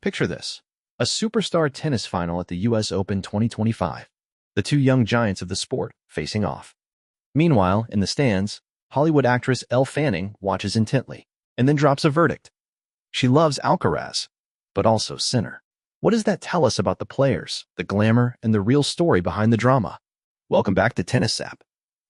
Picture this: a superstar tennis final at the US Open 2025. The two young giants of the sport facing off. Meanwhile, in the stands, Hollywood actress Elle Fanning watches intently and then drops a verdict. She loves Alcaraz, but also Sinner. What does that tell us about the players, the glamour, and the real story behind the drama? Welcome back to TennisZap.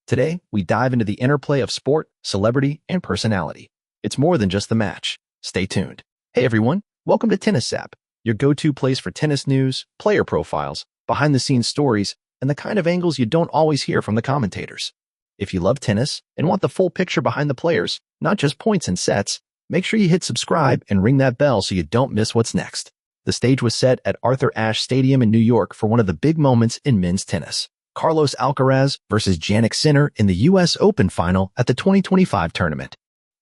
Today, we dive into the interplay of sport, celebrity, and personality. It's more than just the match. Stay tuned. Hey everyone, welcome to TennisZap, your go-to place for tennis news, player profiles, behind-the-scenes stories, and the kind of angles you don't always hear from the commentators. If you love tennis and want the full picture behind the players, not just points and sets, make sure you hit subscribe and ring that bell so you don't miss what's next. The stage was set at Arthur Ashe Stadium in New York for one of the big moments in men's tennis. Carlos Alcaraz versus Jannik Sinner in the US Open final at the 2025 tournament.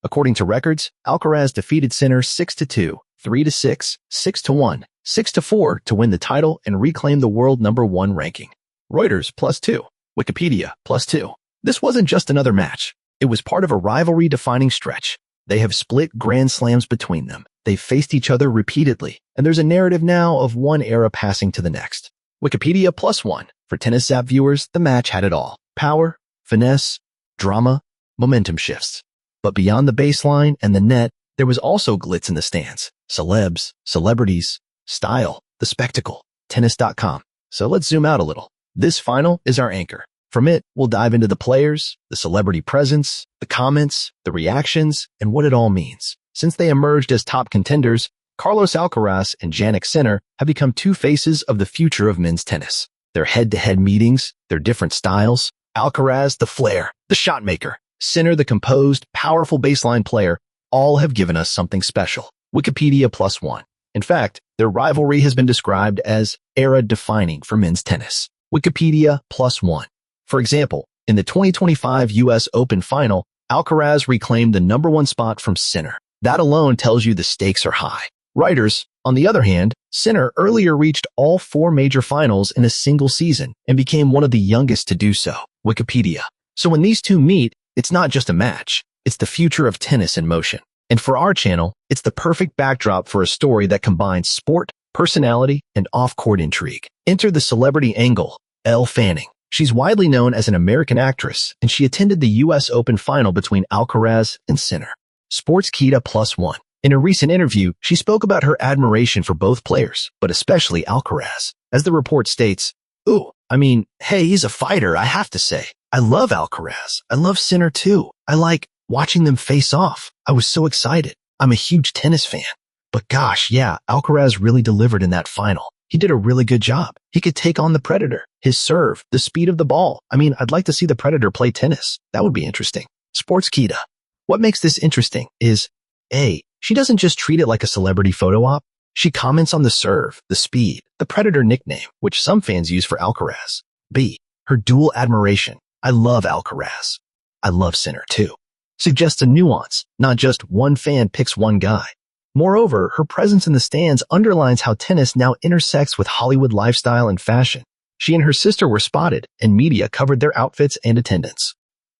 According to records, Alcaraz defeated Sinner 6-2, 3-6, 6-1, 6-4 to win the title and reclaim the world #1 ranking. Reuters +2, Wikipedia +2. This wasn't just another match. It was part of a rivalry-defining stretch. They have split Grand Slams between them. They've faced each other repeatedly, and there's a narrative now of one era passing to the next. Wikipedia +1. For TennisZap viewers, the match had it all. Power, finesse, drama, momentum shifts. But beyond the baseline and the net, there was also glitz in the stands. Celebs, celebrities, style, the spectacle, tennis.com. So let's zoom out a little. This final is our anchor. From it, we'll dive into the players, the celebrity presence, the comments, the reactions, and what it all means. Since they emerged as top contenders, Carlos Alcaraz and Jannik Sinner have become two faces of the future of men's tennis. Their head-to-head meetings, their different styles, Alcaraz, the flair, the shot maker, Sinner, the composed, powerful baseline player, all have given us something special. Wikipedia +1. In fact, their rivalry has been described as era-defining for men's tennis. Wikipedia +1. For example, in the 2025 US Open final, Alcaraz reclaimed the #1 spot from Sinner. That alone tells you the stakes are high. Writers, on the other hand, Sinner earlier reached all 4 major finals in a single season and became one of the youngest to do so. Wikipedia. So when these two meet, it's not just a match, it's the future of tennis in motion. And for our channel, it's the perfect backdrop for a story that combines sport, personality, and off-court intrigue. Enter the celebrity angle, Elle Fanning. She's widely known as an American actress, and she attended the US Open final between Alcaraz and Sinner. Sportskeeda +1. In a recent interview, she spoke about her admiration for both players, but especially Alcaraz. As the report states, hey, he's a fighter, I have to say. I love Alcaraz. I love Sinner too. I like watching them face off. I was so excited. I'm a huge tennis fan. But gosh, yeah, Alcaraz really delivered in that final. He did a really good job. He could take on the Predator, his serve, the speed of the ball. I'd like to see the Predator play tennis. That would be interesting. Sportskeeda. What makes this interesting is, A, she doesn't just treat it like a celebrity photo op. She comments on the serve, the speed, the Predator nickname, which some fans use for Alcaraz. B, her dual admiration. I love Alcaraz. I love Sinner too. Suggests a nuance, not just one fan picks one guy. Moreover, her presence in the stands underlines how tennis now intersects with Hollywood lifestyle and fashion. She and her sister were spotted, and media covered their outfits and attendance.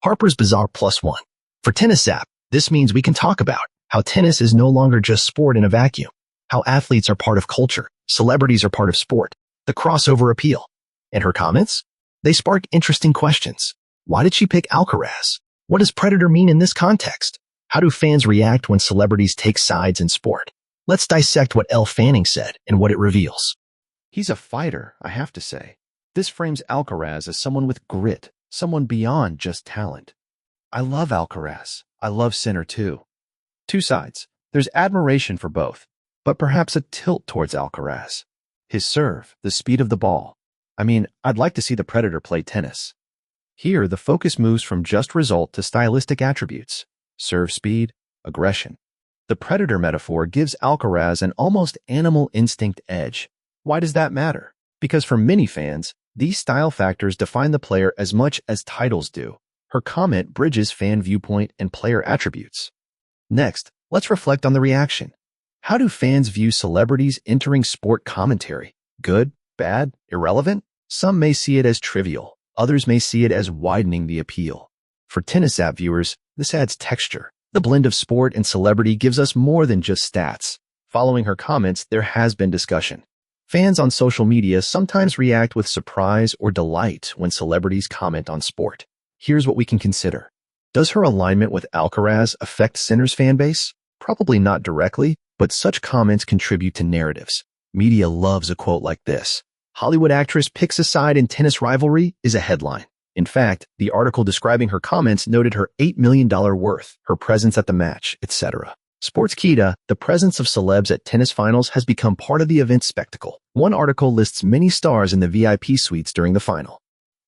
Harper's Bazaar +1. For TennisZap, this means we can talk about how tennis is no longer just sport in a vacuum, how athletes are part of culture, celebrities are part of sport, the crossover appeal. And her comments? They spark interesting questions. Why did she pick Alcaraz? What does Predator mean in this context? How do fans react when celebrities take sides in sport? Let's dissect what Elle Fanning said and what it reveals. He's a fighter, I have to say. This frames Alcaraz as someone with grit, someone beyond just talent. I love Alcaraz. I love Sinner too. Two sides. There's admiration for both, but perhaps a tilt towards Alcaraz. His serve, the speed of the ball. I'd like to see the Predator play tennis. Here, the focus moves from just result to stylistic attributes. Serve speed, aggression. The Predator metaphor gives Alcaraz an almost animal instinct edge. Why does that matter? Because for many fans, these style factors define the player as much as titles do. Her comment bridges fan viewpoint and player attributes. Next, let's reflect on the reaction. How do fans view celebrities entering sport commentary? Good, bad, irrelevant? Some may see it as trivial. Others may see it as widening the appeal. For TennisZap viewers, this adds texture. The blend of sport and celebrity gives us more than just stats. Following her comments, there has been discussion. Fans on social media sometimes react with surprise or delight when celebrities comment on sport. Here's what we can consider. Does her alignment with Alcaraz affect Sinner's fan base? Probably not directly, but such comments contribute to narratives. Media loves a quote like this. Hollywood actress picks a side in tennis rivalry is a headline. In fact, the article describing her comments noted her $8 million worth, her presence at the match, etc. Sportskeeda, the presence of celebs at tennis finals has become part of the event's spectacle. One article lists many stars in the VIP suites during the final.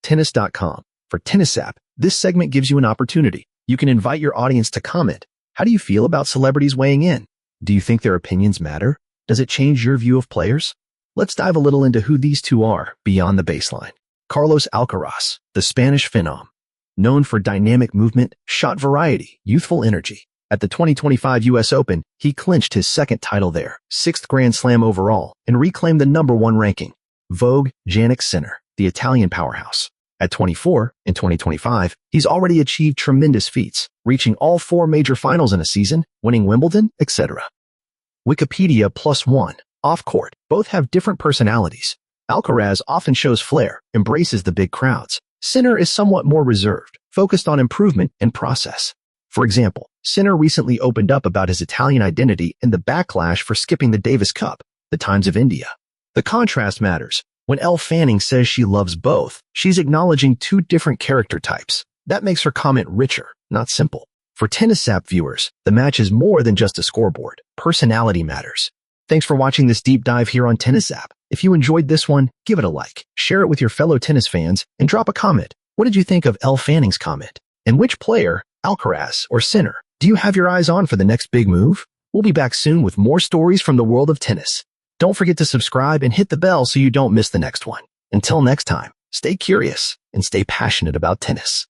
Tennis.com. For TennisZap, this segment gives you an opportunity. You can invite your audience to comment. How do you feel about celebrities weighing in? Do you think their opinions matter? Does it change your view of players? Let's dive a little into who these two are beyond the baseline. Carlos Alcaraz, the Spanish phenom. Known for dynamic movement, shot variety, youthful energy. At the 2025 U.S. Open, he clinched his second title there, 6th Grand Slam overall, and reclaimed the #1 ranking. Vogue, Jannik Sinner, the Italian powerhouse. At 24, in 2025, he's already achieved tremendous feats, reaching all 4 major finals in a season, winning Wimbledon, etc. Wikipedia +1. Off-court, both have different personalities. Alcaraz often shows flair, embraces the big crowds. Sinner is somewhat more reserved, focused on improvement and process. For example, Sinner recently opened up about his Italian identity and the backlash for skipping the Davis Cup, the Times of India. The contrast matters. When Elle Fanning says she loves both, she's acknowledging 2 different character types. That makes her comment richer, not simple. For TennisZap viewers, the match is more than just a scoreboard. Personality matters. Thanks for watching this deep dive here on TennisZap. If you enjoyed this one, give it a like, share it with your fellow tennis fans, and drop a comment. What did you think of Elle Fanning's comment? And which player, Alcaraz or Sinner, do you have your eyes on for the next big move? We'll be back soon with more stories from the world of tennis. Don't forget to subscribe and hit the bell so you don't miss the next one. Until next time, stay curious and stay passionate about tennis.